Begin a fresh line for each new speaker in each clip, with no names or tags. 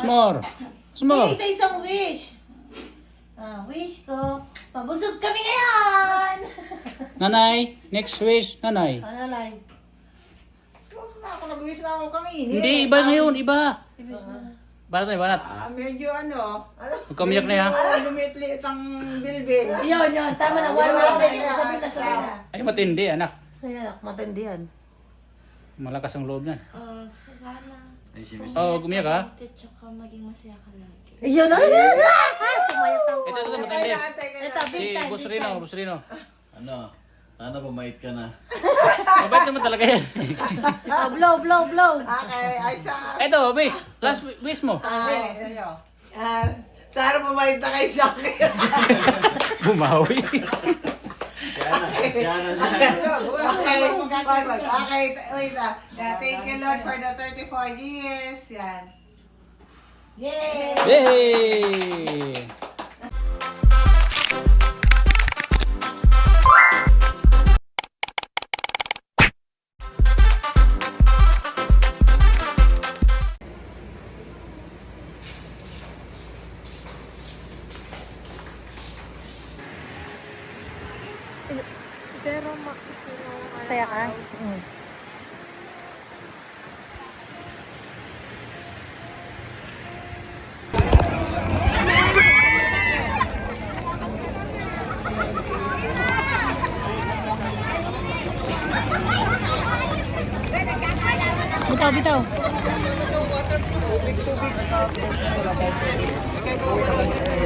more. Once more.
Hey, sa isang wish. Wish ko. Mabusog kami ngayon!
Nanay, next wish, nanay.
Ano lang?
Ako nag-wish na ako kanina.
Hindi, iba ngayon, iba. Banat na, banat.
Medyo ano.
Huwag kang umiyak na yan.
Lumitlit ang bilbil.
Yun. Tama na. One more day. Sabi na.
Ay, matindi, anak.
Ayan, matindihan.
Malakas ang loob niyan.
Sana
Oh, huwag umiyak ha.
tsaka maging masaya ka lagi.
Yun. Tumayot ang
Ito, matindi.
Ito,
Si
big time.
Boss Rino, Boss Rino.
Ano? Sana bumait ka na.
Mabait naman talaga yan.
Blow.
Okay, ay sa...
Ito, wish. Last wish mo.
Ay, sa'yo. Sana bumait na kayo sa akin.
Bumawi.
Okay, wait na. Thank you Lord for the 34 years. Yan.
Yay!
Yay!
Pero
Saya ka? Bitaw.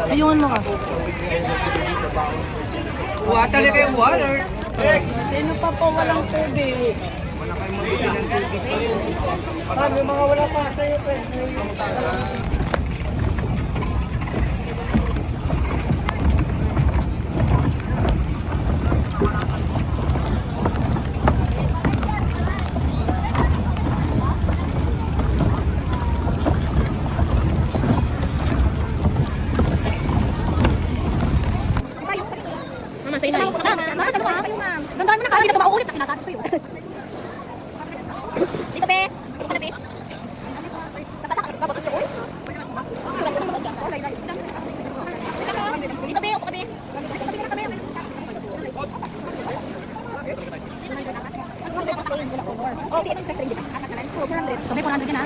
Ayungan mo ka.
Water na kayong water.
sino pa po walang tubig?
Mama, sa'yo na lang. Dandahan mo na, hindi na ito mauulit na sinasabi ko sa'yo. Dito, pe. Dito na, pe. Napasa ka, babotos ko. Dito, pe. Upo ka, pe. Sabi 400 yan, ha?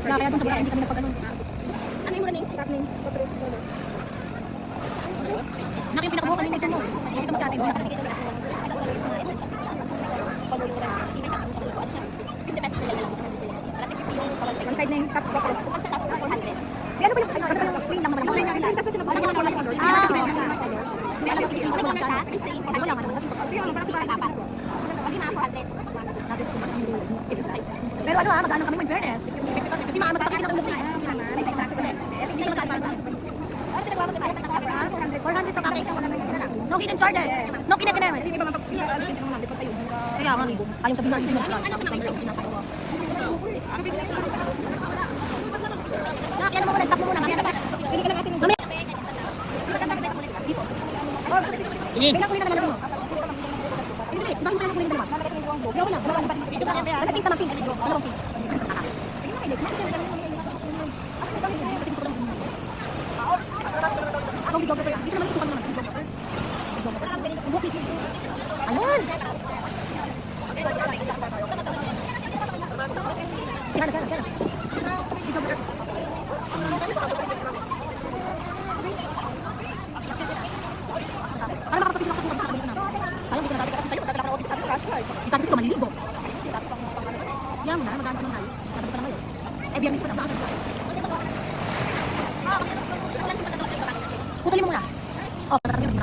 Kaya dun sa bahay, hindi kami nagpagano'n. Ano yung muna, Ning? Nakin pinakabuha kami minsan mo. Dito mo sa atin. One side na yung top ko. Ano ba yung wing lang naman? Pero ano magano kami in fairness. Kasi maama sa akin ako muna. No hidden charges. No kinakinemas. Sige ba mapapagpapalagay ng mga tayo. Kaya nga libo. Ayaw sabihin natin. Kaya naman muna, stop mo muna. Pili ka lang atin. Mamaya.
Tingin.
Kailangan kunin ka naman mo. Hindi, bakit tayo kunin ka naman? Wala lang. Video pa kaya. Nagping ka ng pink. Ano bang pink? Ako video pa yan. Dito naman ito naman. Ayun! Sana. Para makapagpapit ako sa kabalik na. Sayang, hindi ka na kasi sa'yo. Pagkakala ko sa akin, sabi ko maliligo. Yan na, maganda naman tayo. Sabi ko naman yun. Biyernes pa na, maaga. Putulin mo muna. Oh, tatapin mo.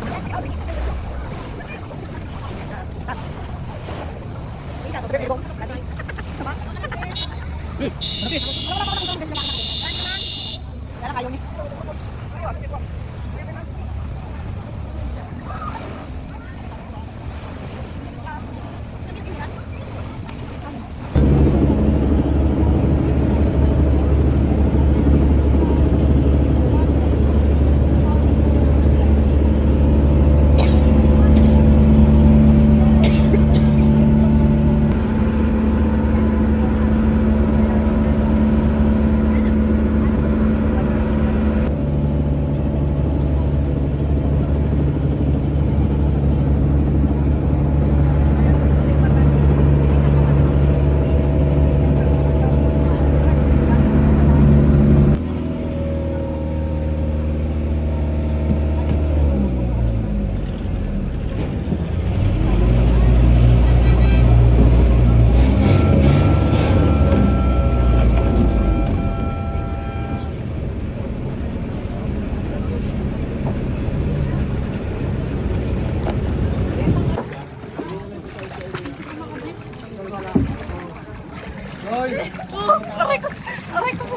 Aray ko! Aray ko po!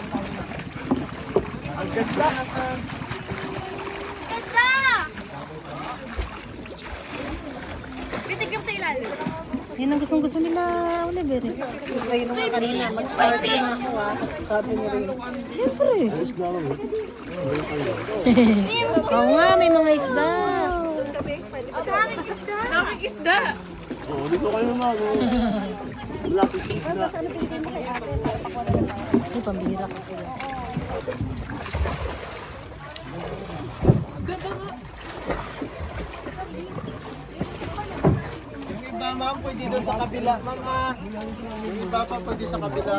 Ganda! Bitig yung sa ilalim.
Yan ang gustong-gusto nila, Oliver. Ayun nga kanina, mag-starting ako Sabi mo rin. Siyempre. Oo nga, may mga isda.
Daming isda!
Ay, pambira ko sila.
Yung iba ma'am, pwede doon sa kabila. Mama, yung iba pa pwede sa kabila.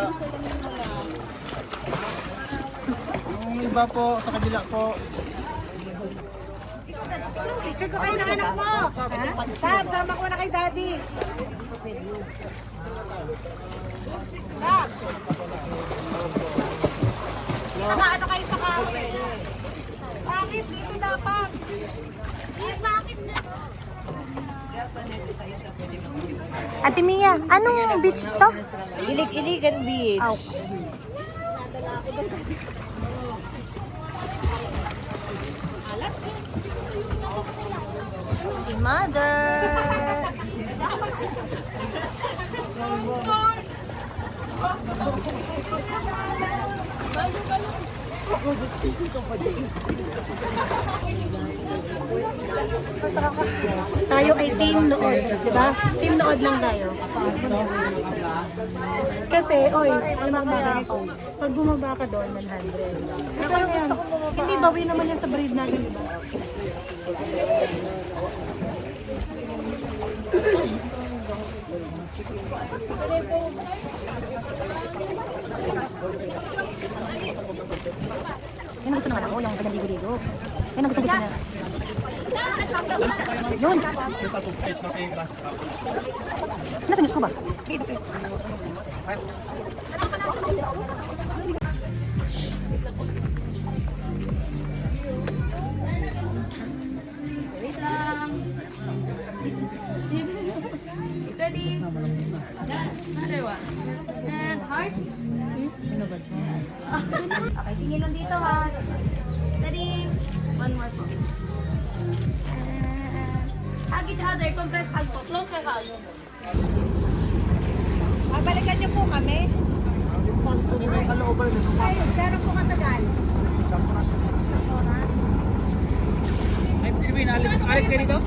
Yung iba po, sa kabila po.
Picture ko kayo ng anak mo. Sam, sama ko na kay daddy. Sam! Ano kayo sa kahoy? Bakit? Dito dapat.
Bakit na?
Ate Mia, anong beach to? Ilig-iligan beach. Si Mother. Tayo ay team nood, di ba? Team nood lang tayo. Kasi, oy, ano magbaga ko? Pag bumaba ka doon, 100. Pero gusto ko bumaba. Hindi, bawi naman yan sa breed natin, di ba? Yan ang gusto naman ako, yung pagaligo-ligo. Yan ang gusto niya. Yun. Nasa news ko ba? Wait lang. Ready? Another one. And heart. Okay, tingin lang dito ha. Ready? One more po. Hug each other. Compress hug po. Closer hug. Babalikan niyo po kami. Ay, gano'n po katagal?
Ay, sabihin, alis kayo dito?